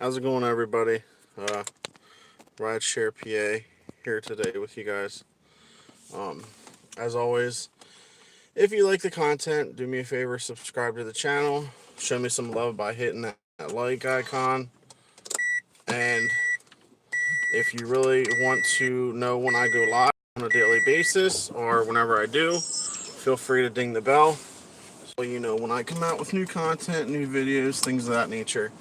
How's it going, everybody? Uh, Rideshare PA here today with you guys. Um, as always, if you like the content, do me a favor, subscribe to the channel, show me some love by hitting that like icon, and if you really want to know when I go live on a daily basis or whenever I do, feel free to ding the bell so you know when I come out with new content, new videos, things of that nature.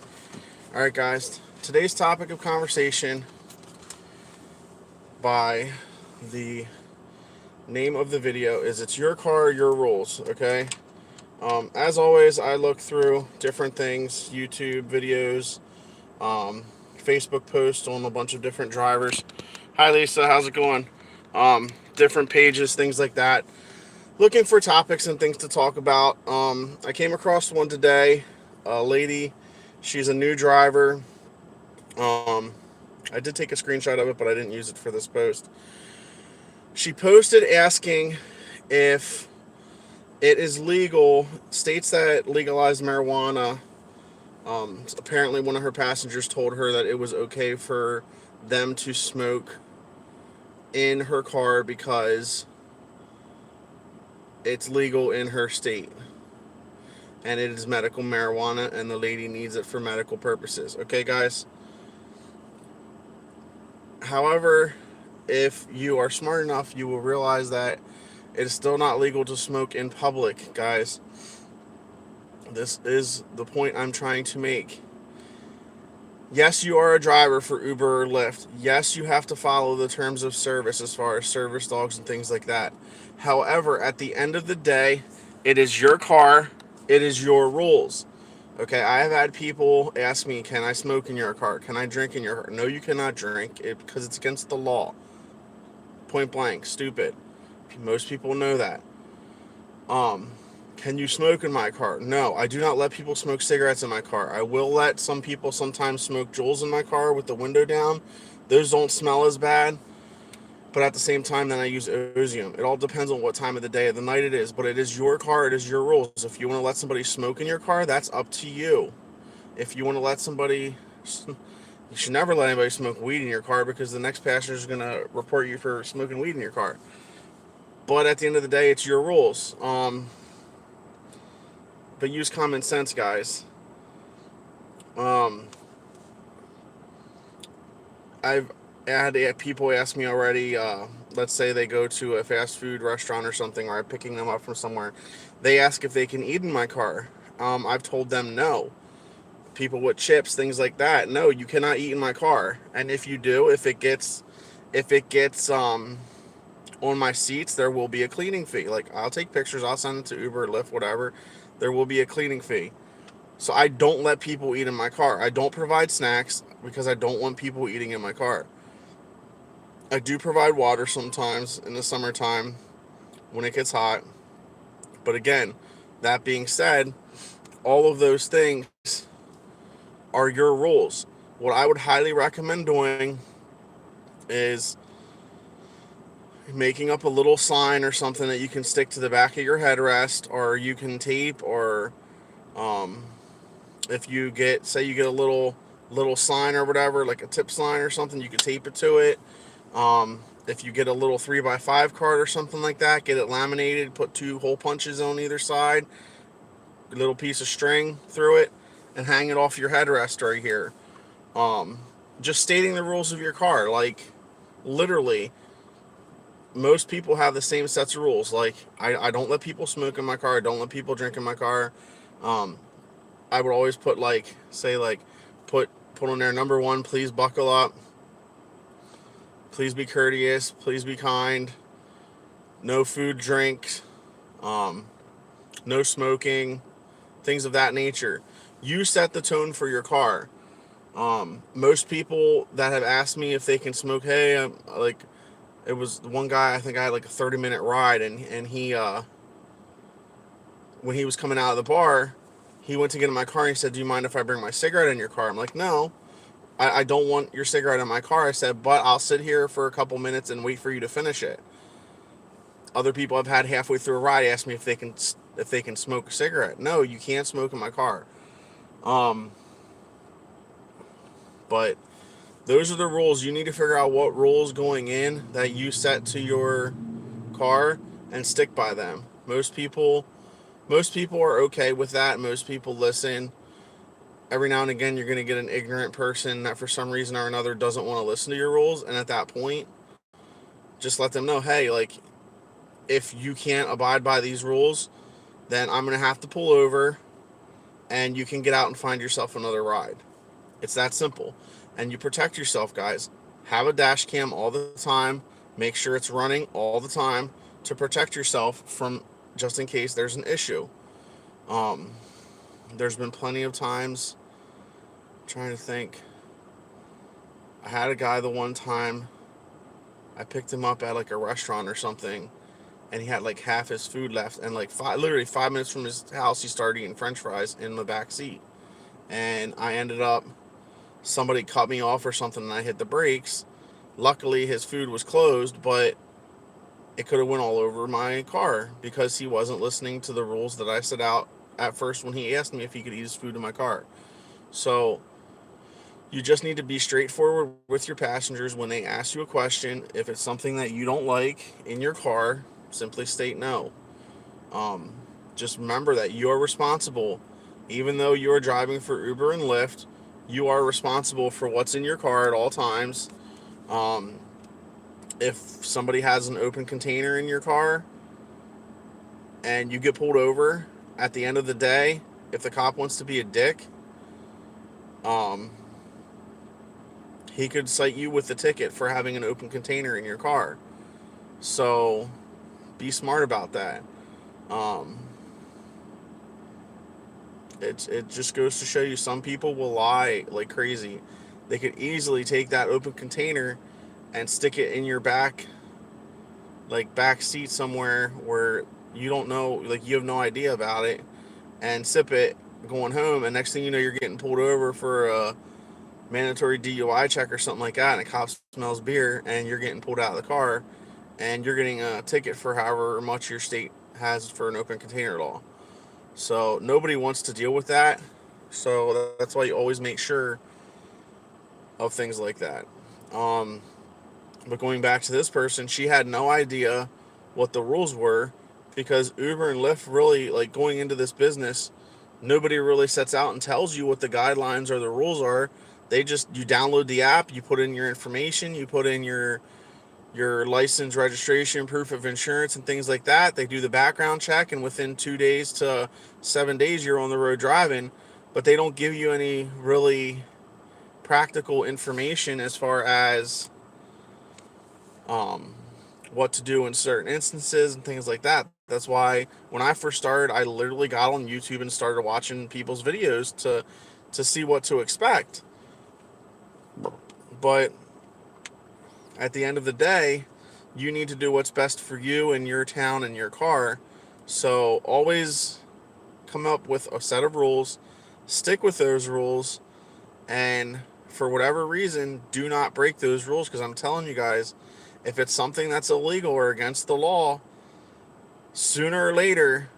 Alright, guys, today's topic of conversation by the name of the video is It's Your Car, Your Rules, okay? As always, I look through different things, YouTube videos, um, Facebook posts on a bunch of different drivers. Hi, Lisa, how's it going? Different pages, things like that. Looking for topics and things to talk about. I came across one today, a lady, she's a new driver. Um, I did take a screenshot of it, but I didn't use it for this post. She posted asking if it is legal, states that legalize marijuana. Apparently, one of her passengers told her that it was okay for them to smoke in her car because it's legal in her state. And it is medical marijuana, and the lady needs it for medical purposes. Okay, guys? However, if you are smart enough, you will realize that it is still not legal to smoke in public, guys. This is the point I'm trying to make. Yes, you are a driver for Uber or Lyft. Yes, you have to follow the terms of service as far as service dogs and things like that. However, at the end of the day, it is your car, it is your rules. Okay, I have had people ask me, can I smoke in your car? Can I drink in your car? No, you cannot drink because it's against the law. Point blank, stupid. Most people know that. Um, can you smoke in my car? No, I do not let people smoke cigarettes in my car. I will let some people sometimes smoke Juuls in my car with the window down. Those don't smell as bad, but at the same time, then I use Ozium. It all depends on what time of the day of the night it is, but it is your car, it is your rules. If you want to let somebody smoke in your car, that's up to you. If you want to let somebody, you should never let anybody smoke weed in your car because the next passenger is going to report you for smoking weed in your car. But at the end of the day, it's your rules. But use common sense, guys. Um, I've had people ask me already. Let's say they go to a fast food restaurant or something, or I'm picking them up from somewhere. They ask if they can eat in my car. I've told them no. People with chips, things like that. No, you cannot eat in my car. And if you do, if it gets on my seats, there will be a cleaning fee. Like, I'll take pictures, I'll send it to Uber, Lyft, whatever. There will be a cleaning fee. So I don't let people eat in my car. I don't provide snacks because I don't want people eating in my car. I do provide water sometimes in the summertime when it gets hot. But again, that being said, all of those things are your rules. What I would highly recommend doing is making up a little sign or something that you can stick to the back of your headrest, or you can tape, or um, if you get, say you get a little sign or whatever, like a tip sign or something, you can tape it to it. If you get a little 3x5 card or something like that, get it laminated, put 2 hole punches on either side, a little piece of string through it, and hang it off your headrest right here. Um, just stating the rules of your car, like, literally, most people have the same sets of rules. Like, I don't let people smoke in my car, I don't let people drink in my car. um, I would always put, like, say, like, put on there, number one, please buckle up, please be courteous, please be kind, no food, drinks, um, no smoking, things of that nature. You set the tone for your car. Most people that have asked me if they can smoke, hey, like, it was one guy, I think I had like a 30-minute ride, and he, when he was coming out of the bar, he went to get in my car and he said, do you mind if I bring my cigarette in your car? I'm like, no, I don't want your cigarette in my car. I said, but I'll sit here for a couple minutes and wait for you to finish it. Other people I've had halfway through a ride ask me if they can smoke a cigarette. No, you can't smoke in my car. Um, But those are the rules. You need to figure out what rules going in that you set to your car and stick by them. Most people are okay with that. Most people listen. Every now and again, you're going to get an ignorant person that for some reason or another doesn't want to listen to your rules. And at that point, just let them know, hey, like, if you can't abide by these rules, then I'm going to have to pull over and you can get out and find yourself another ride. It's that simple. And you protect yourself, guys. Have a dash cam all the time. Make sure it's running all the time to protect yourself from, just in case there's an issue. Um, there's been plenty of times, I'm trying to think. I had a guy the one time, I picked him up at like a restaurant or something, and he had like half his food left, and like literally 5 minutes from his house, he started eating French fries in the back seat, and I ended up, somebody cut me off or something, and I hit the brakes. Luckily, his food was closed, but it could have went all over my car because he wasn't listening to the rules that I set out at first when he asked me if he could eat his food in my car. So you just need to be straightforward with your passengers when they ask you a question. If it's something that you don't like in your car, simply state no. Um, just remember that you are responsible. Even though you are driving for Uber and Lyft, you are responsible for what's in your car at all times. Um, if somebody has an open container in your car and you get pulled over, at the end of the day, if the cop wants to be a dick, um, he could cite you with the ticket for having an open container in your car. So be smart about that. Um, it just goes to show you some people will lie like crazy. They could easily take that open container and stick it in your back seat somewhere where you don't know, like you have no idea about it, and sip it going home, and next thing you know, you're getting pulled over for a mandatory DUI check or something like that, and a cop smells beer, and you're getting pulled out of the car, and you're getting a ticket for however much your state has for an open container law. So nobody wants to deal with that. So that's why you always make sure of things like that. Um, but going back to this person, she had no idea what the rules were because Uber and Lyft really, like going into this business, nobody really sets out and tells you what the guidelines or the rules are. You download the app, you put in your information, you put in your license, registration, proof of insurance, and things like that. They do the background check, and within 2 days to 7 days, you're on the road driving. But they don't give you any really practical information as far as um, what to do in certain instances and things like that. That's why when I first started, I literally got on YouTube and started watching people's videos to see what to expect. But at the end of the day, you need to do what's best for you and your town and your car. So always come up with a set of rules, stick with those rules, and for whatever reason, do not break those rules, because I'm telling you guys, if it's something that's illegal or against the law, sooner or later,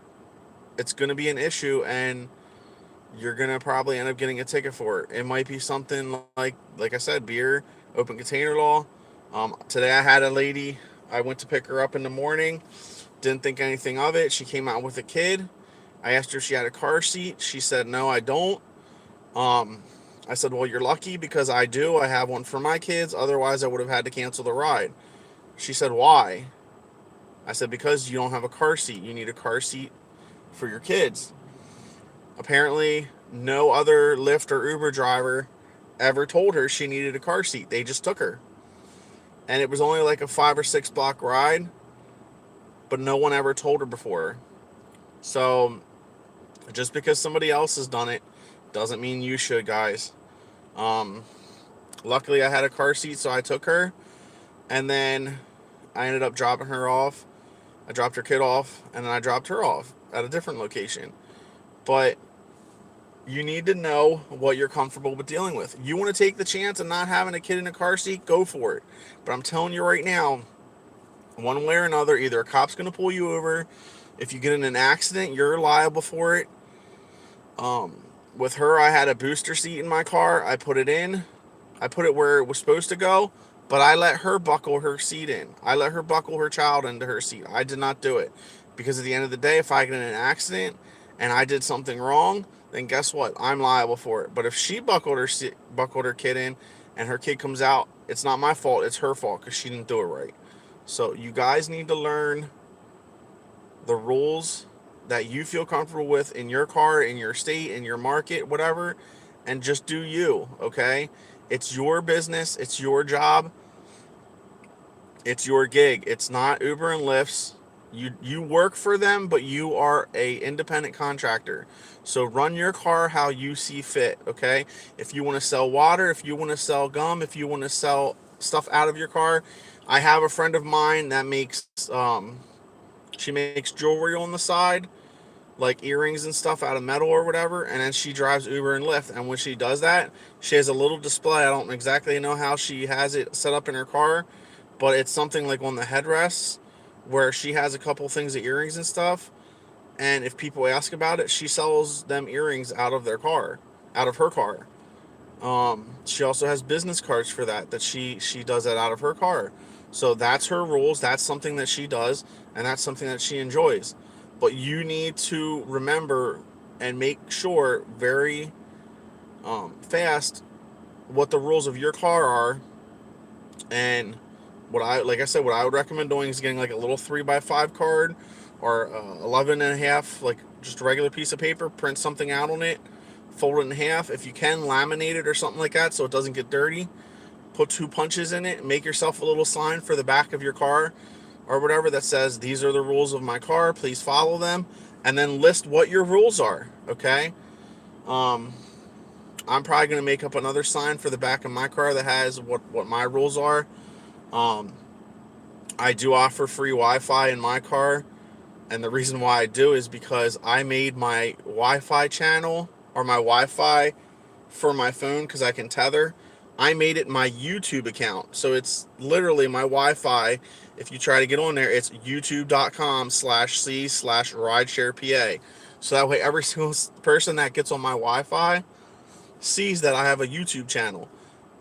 it's going to be an issue, and you're going to probably end up getting a ticket for it. It might be something like I said, beer, open container law. Today I had a lady, I went to pick her up in the morning, didn't think anything of it. She came out with a kid. I asked her if she had a car seat. She said, no, I don't. I said, well, you're lucky because I do. I have one for my kids. Otherwise, I would have had to cancel the ride. She said, why? I said, because you don't have a car seat. You need a car seat for your kids. Apparently, no other Lyft or Uber driver ever told her she needed a car seat. They just took her. And it was only like a 5 or 6 block ride, but no one ever told her before. So just because somebody else has done it doesn't mean you should, guys. Luckily, I had a car seat, so I took her, and then I ended up dropping her off. I dropped her kid off, and then I dropped her off at a different location. But you need to know what you're comfortable with dealing with. You want to take the chance of not having a kid in a car seat, go for it. But I'm telling you right now, one way or another, either a cop's going to pull you over. If you get in an accident, you're liable for it. With her, I had a booster seat in my car. I put it in. I put it where it was supposed to go, but I let her buckle her seat in. I let her buckle her child into her seat. I did not do it. Because at the end of the day, if I get in an accident and I did something wrong, then guess what? I'm liable for it. But if she buckled her kid in and her kid comes out, it's not my fault. It's her fault because she didn't do it right. So you guys need to learn the rules that you feel comfortable with in your car, in your state, in your market, whatever, and just do you, okay? It's your business, it's your job, it's your gig. It's not Uber and Lyft's. You work for them, but you are a independent contractor. So run your car how you see fit, okay? If you want to sell water, if you want to sell gum, if you want to sell stuff out of your car, I have a friend of mine that makes she makes jewelry on the side, like earrings and stuff out of metal or whatever, and then she drives Uber and Lyft. And when she does that, she has a little display. I don't exactly know how she has it set up in her car, but it's something like on the headrests where she has a couple things of earrings and stuff. And if people ask about it, she sells them earrings out of their car, out of her car. She also has business cards for that she does that out of her car. So that's her rules. That's something that she does, and that's something that she enjoys. But you need to remember and make sure very fast what the rules of your car are. And like I said, what I would recommend doing is getting like a little 3x5 card or 11 and a half, like just a regular piece of paper, print something out on it, fold it in half. If you can, laminate it or something like that so it doesn't get dirty. Put 2 punches in it, make yourself a little sign for the back of your car or whatever that says, these are the rules of my car, please follow them, and then list what your rules are, okay? I'm probably going to make up another sign for the back of my car that has what my rules are. Um, I do offer free Wi-Fi in my car, and the reason why I do is because I made my Wi-Fi channel or my Wi-Fi for my phone because I can tether. I made it my YouTube account, so it's literally my Wi-Fi. If you try to get on there, it's youtube.com/c/ridesharepa. So that way, every single person that gets on my Wi-Fi sees that I have a YouTube channel,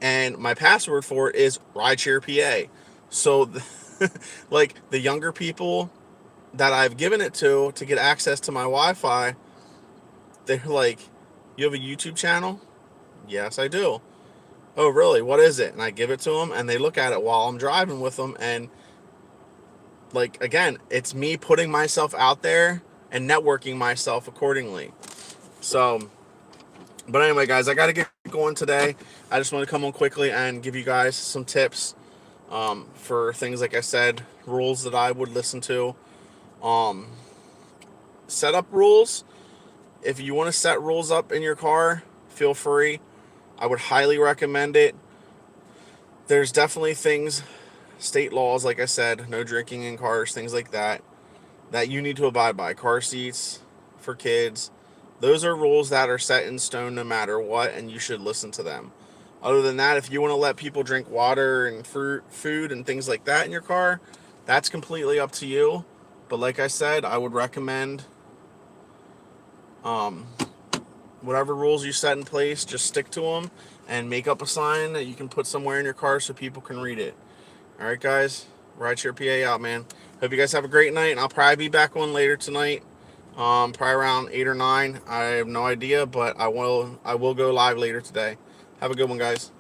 and my password for it is ridesharepa. So, like the younger people that I've given it to get access to my Wi-Fi, they're like, "You have a YouTube channel?" "Yes, I do." "Oh, really? What is it?" And I give it to them, and they look at it while I'm driving with them. And like again, it's me putting myself out there and networking myself accordingly. So, but anyway, guys, I got to get going today. I just want to come on quickly and give you guys some tips for things like I said, rules that I would listen to. Um, Set up rules. If you want to set rules up in your car, feel free. I would highly recommend it. There's definitely things, state laws, like I said, no drinking in cars, things like that you need to abide by. Car seats for kids. Those are rules that are set in stone no matter what, and you should listen to them. Other than that, if you want to let people drink water and fruit, food and things like that in your car, that's completely up to you. But like I said, I would recommend um, whatever rules you set in place, just stick to them and make up a sign that you can put somewhere in your car so people can read it. All right, guys, Rideshare PA out, man. Hope you guys have a great night, and I'll probably be back on later tonight, probably around 8 or 9. I have no idea, but I will go live later today. Have a good one, guys.